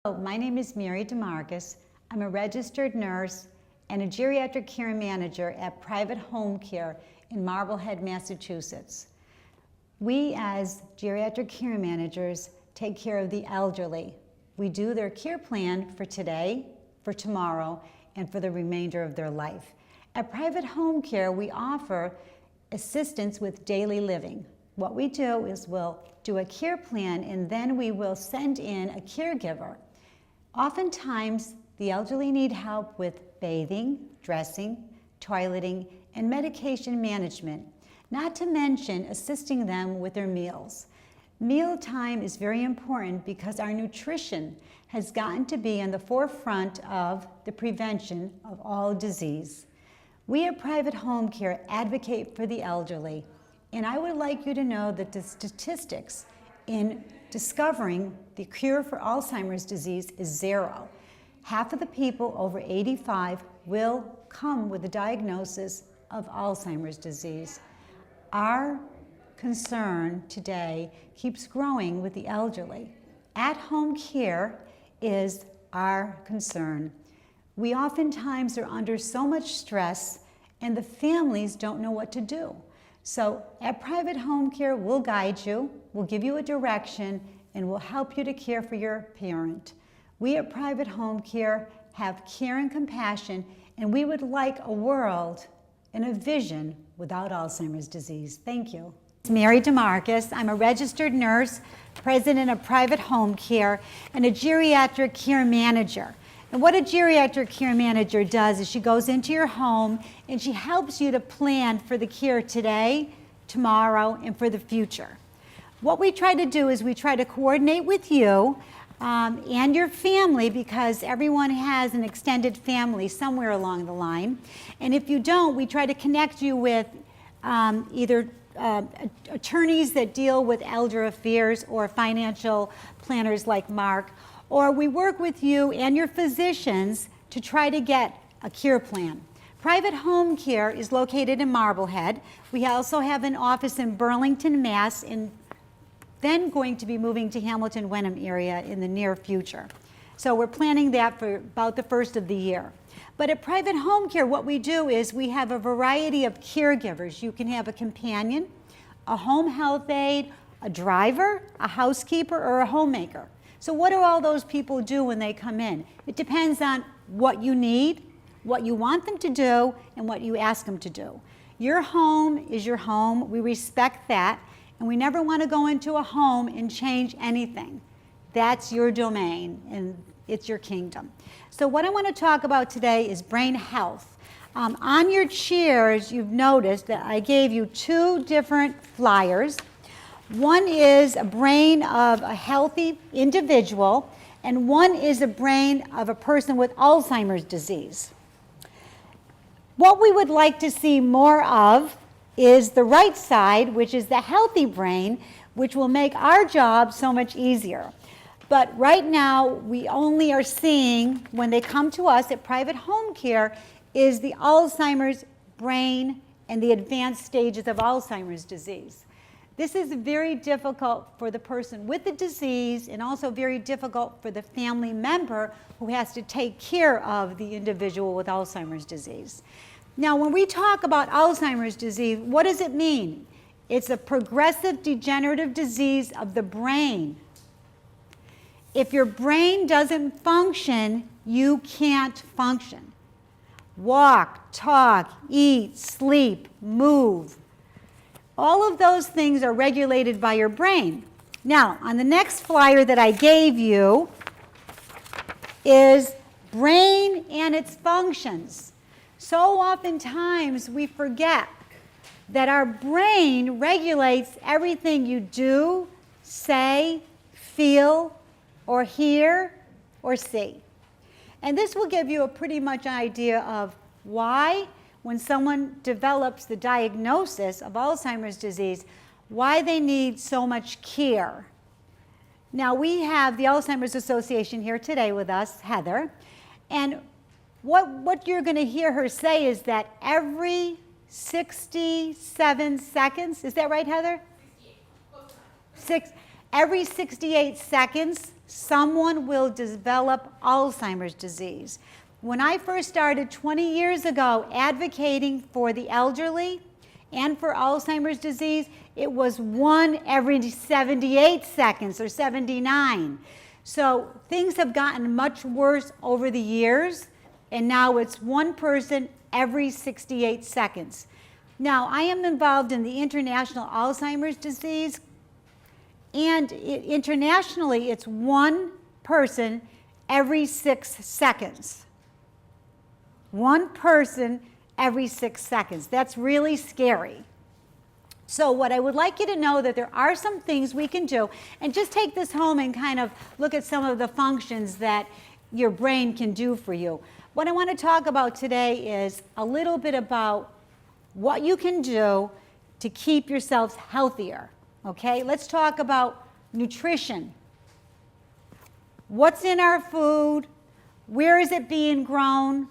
Hello, my name is Mary Demakes. I'm a registered nurse and a geriatric care manager at Private Home Care in Marblehead, Massachusetts. We as geriatric care managers take care of the elderly. We do their care plan for today, for tomorrow, and for the remainder of their life. At Private Home Care, we offer assistance with daily living. What we do is we'll do a care plan and then we will send in a caregiver. Oftentimes, the elderly need help with bathing, dressing, toileting, and medication management, not to mention assisting them with their meals. Mealtime is very important because our nutrition has gotten to be in the forefront of the prevention of all disease. We at Private Home Care advocate for the elderly, and I would like you to know that the statistics in discovering the cure for Alzheimer's disease is 0. Half of the people over 85 will come with a diagnosis of Alzheimer's disease. Our concern today keeps growing with the elderly. At-home care is our concern. We oftentimes are under so much stress and the families don't know what to do. So at Private Home Care, we'll guide you, we'll give you a direction, and we'll help you to care for your parent. We at Private Home Care have care and compassion, and we would like a world and a vision without Alzheimer's disease. Thank you. It's Mary Demakes. I'm a registered nurse, president of Private Home Care, and a geriatric care manager. And what a geriatric care manager does is she goes into your home and she helps you to plan for the care today, tomorrow, and for the future. What we try to do is we try to coordinate with you and your family, because everyone has an extended family somewhere along the line. And if you don't, we try to connect you with either attorneys that deal with elder affairs or financial planners like Marc, or we work with you and your physicians to try to get a care plan. Private Home Care is located in Marblehead. We also have an office in Burlington, Mass, and then going to be moving to Hamilton, Wenham area in the near future. So we're planning that for about the first of the year. But at Private Home Care, what we do is we have a variety of caregivers. You can have a companion, a home health aide, a driver, a housekeeper, or a homemaker. So what do all those people do when they come in? It depends on what you need, what you want them to do, and what you ask them to do. Your home is your home. We respect that, and we never want to go into a home and change anything. That's your domain, and it's your kingdom. So what I want to talk about today is brain health. On your chairs, you've noticed that I gave you 2 different flyers. One is a brain of a healthy individual, and one is a brain of a person with Alzheimer's disease. What we would like to see more of is the right side, which is the healthy brain, which will make our job so much easier. But right now, we only are seeing, when they come to us at Private Home Care, is the Alzheimer's brain and the advanced stages of Alzheimer's disease. This is very difficult for the person with the disease and also very difficult for the family member who has to take care of the individual with Alzheimer's disease. Now, when we talk about Alzheimer's disease, what does it mean? It's a progressive degenerative disease of the brain. If your brain doesn't function, you can't function. Walk, talk, eat, sleep, move. All of those things are regulated by your brain. Now, on the next flyer that I gave you is brain and its functions. So oftentimes we forget that our brain regulates everything you do, say, feel, or hear, or see. And this will give you a pretty much idea of why, when someone develops the diagnosis of Alzheimer's disease, why they need so much care. Now, we have the Alzheimer's Association here today with us, Heather, and what you're going to hear her say is that every 67 seconds, is that right, Heather? Every 68 seconds, someone will develop Alzheimer's disease. When I first started 20 years ago advocating for the elderly and for Alzheimer's disease, it was 1 every 78 seconds or 79. So things have gotten much worse over the years, and now it's 1 person every 68 seconds. Now, I am involved in the International Alzheimer's Disease, and internationally, it's 1 person every 6 seconds. 1 person every 6 seconds. That's really scary. So what I would like you to know that there are some things we can do, and just take this home and kind of look at some of the functions that your brain can do for you. What I want to talk about today is a little bit about what you can do to keep yourselves healthier. Okay, let's talk about nutrition. What's in our food? Where is it being grown?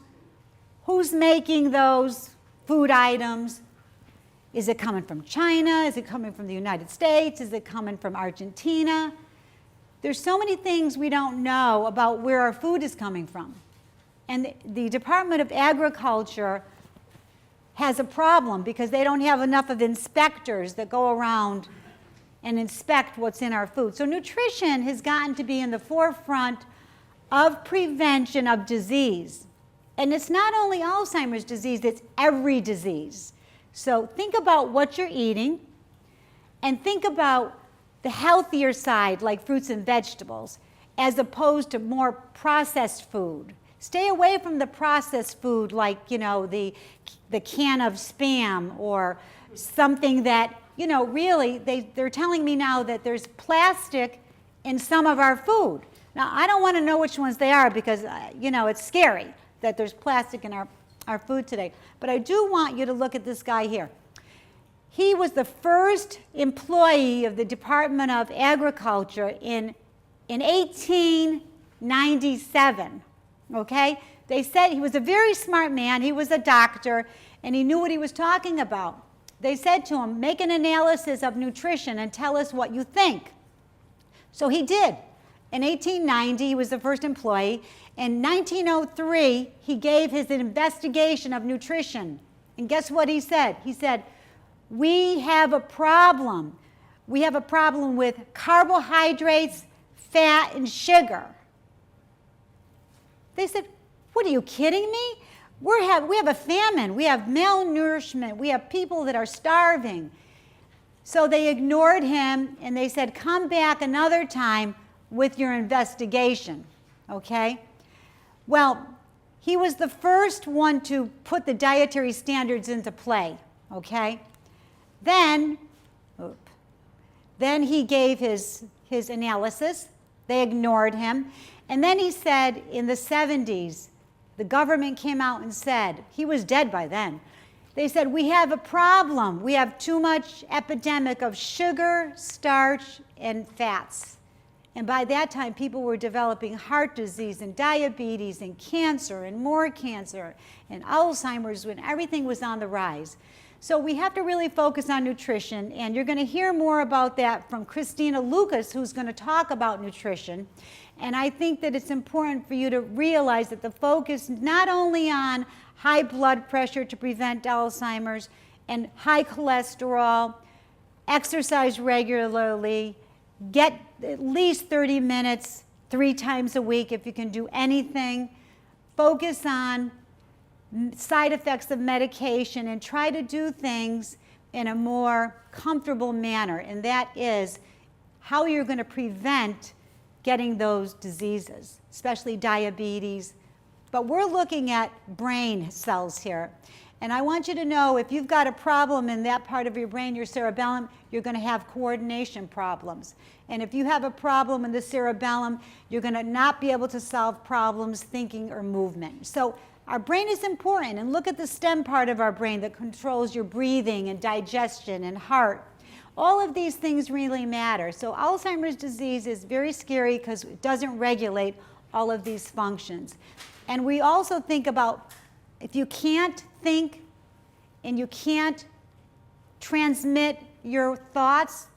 Who's making those food items? Is it coming from China? Is it coming from the United States? Is it coming from Argentina? There's so many things we don't know about where our food is coming from. And the Department of Agriculture has a problem because they don't have enough of inspectors that go around and inspect what's in our food. So nutrition has gotten to be in the forefront of prevention of disease. And it's not only Alzheimer's disease, it's every disease. So think about what you're eating, and think about the healthier side, like fruits and vegetables, as opposed to more processed food. Stay away from the processed food, like, you know, the can of Spam, or something that, you know, really, they're telling me now that there's plastic in some of our food. Now, I don't want to know which ones they are because, you know, it's scary that there's plastic in our food today. But I do want you to look at this guy here. He was the first employee of the Department of Agriculture in 1897, okay? They said he was a very smart man. He was a doctor, and he knew what he was talking about. They said to him, make an analysis of nutrition and tell us what you think. So he did. In 1890, he was the first employee. In 1903, he gave his investigation of nutrition. And guess what he said? He said, we have a problem. We have a problem with carbohydrates, fat, and sugar. They said, what, are you kidding me? We have a famine. We have malnourishment. We have people that are starving. So they ignored him, and they said, come back another time with your investigation, okay? Well, he was the first one to put the dietary standards into play, okay? Then he gave his analysis. They ignored him. And then he said in the 70s, the government came out and said, he was dead by then. They said, we have a problem. We have too much epidemic of sugar, starch, and fats. And by that time, people were developing heart disease and diabetes and cancer and more cancer and Alzheimer's, when everything was on the rise. So we have to really focus on nutrition, and you're going to hear more about that from Christina Lucas, who's going to talk about nutrition. And I think that it's important for you to realize that the focus is not only on high blood pressure to prevent Alzheimer's and high cholesterol, exercise regularly, get at least 30 minutes 3 times a week if you can do anything. Focus on side effects of medication and try to do things in a more comfortable manner, and that is how you're going to prevent getting those diseases, especially diabetes. But we're looking at brain cells here. And I want you to know, if you've got a problem in that part of your brain, your cerebellum, you're going to have coordination problems. And if you have a problem in the cerebellum, you're going to not be able to solve problems thinking or movement. So our brain is important. And look at the stem part of our brain that controls your breathing and digestion and heart. All of these things really matter. So Alzheimer's disease is very scary because it doesn't regulate all of these functions. And we also think about, if you can't think and you can't transmit your thoughts,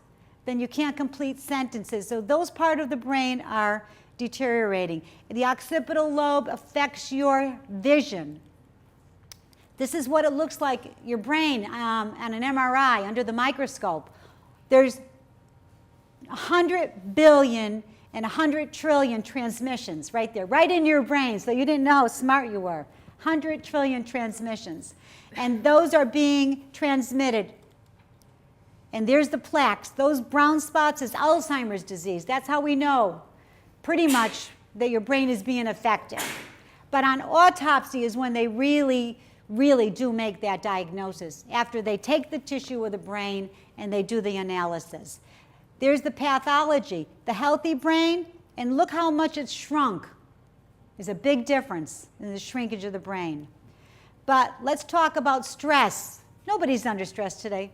then you can't complete sentences. So those parts of the brain are deteriorating. The occipital lobe affects your vision. This is what it looks like, your brain on an MRI under the microscope. There's 100 billion and 100 trillion transmissions right there, right in your brain, so you didn't know how smart you were. 100 trillion transmissions. And those are being transmitted. And there's the plaques. Those brown spots is Alzheimer's disease. That's how we know pretty much that your brain is being affected. But on autopsy is when they really do make that diagnosis, after they take the tissue of the brain and they do the analysis. There's the pathology. The healthy brain, and look how much it's shrunk. There's a big difference in the shrinkage of the brain. But let's talk about stress. Nobody's under stress today.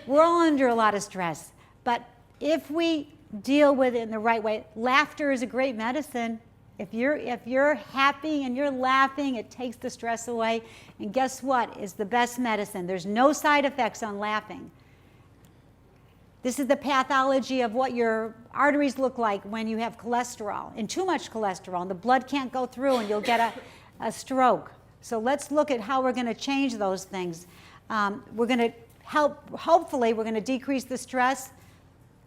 We're all under a lot of stress. But if we deal with it in the right way, laughter is a great medicine. If you're happy and you're laughing, it takes the stress away. And guess what? It's the best medicine. There's no side effects on laughing. This is the pathology of what your arteries look like when you have cholesterol, and too much cholesterol, and the blood can't go through and you'll get a stroke. So let's look at how we're going to change those things. We're going to hopefully we're going to decrease the stress,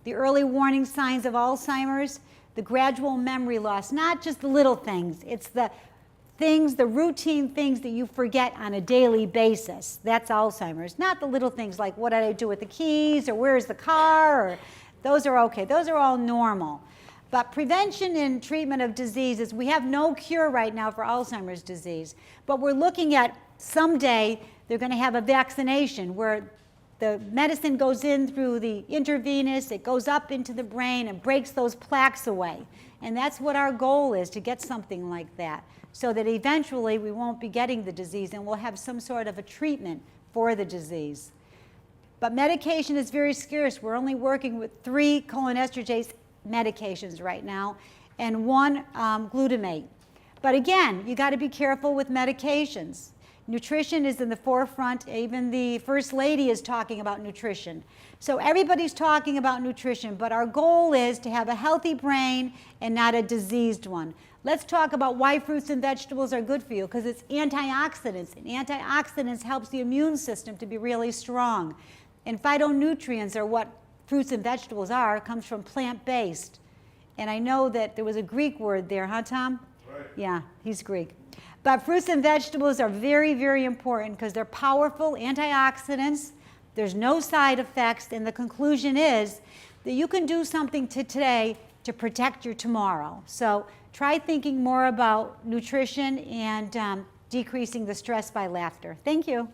the early warning signs of Alzheimer's, the gradual memory loss, not just the little things. It's the things, the routine things that you forget on a daily basis. That's Alzheimer's. Not the little things like what did I do with the keys, or where's the car, or those are okay. Those are all normal. But prevention and treatment of diseases, we have no cure right now for Alzheimer's disease. But we're looking at someday they're going to have a vaccination where the medicine goes in through the intravenous, it goes up into the brain and breaks those plaques away. And that's what our goal is, to get something like that, so that eventually we won't be getting the disease and we'll have some sort of a treatment for the disease. But medication is very scarce. We're only working with 3 cholinesterase medications right now and 1 glutamate. But again, you got to be careful with medications. Nutrition is in the forefront. Even the First Lady is talking about nutrition. So everybody's talking about nutrition, but our goal is to have a healthy brain and not a diseased one. Let's talk about why fruits and vegetables are good for you, because it's antioxidants, and antioxidants helps the immune system to be really strong. And phytonutrients are what fruits and vegetables are, comes from plant-based. And I know that there was a Greek word there, huh, Tom? Right. Yeah, he's Greek. But fruits and vegetables are very, very important because they're powerful antioxidants. There's no side effects, and the conclusion is that you can do something today to protect your tomorrow. So try thinking more about nutrition and decreasing the stress by laughter. Thank you.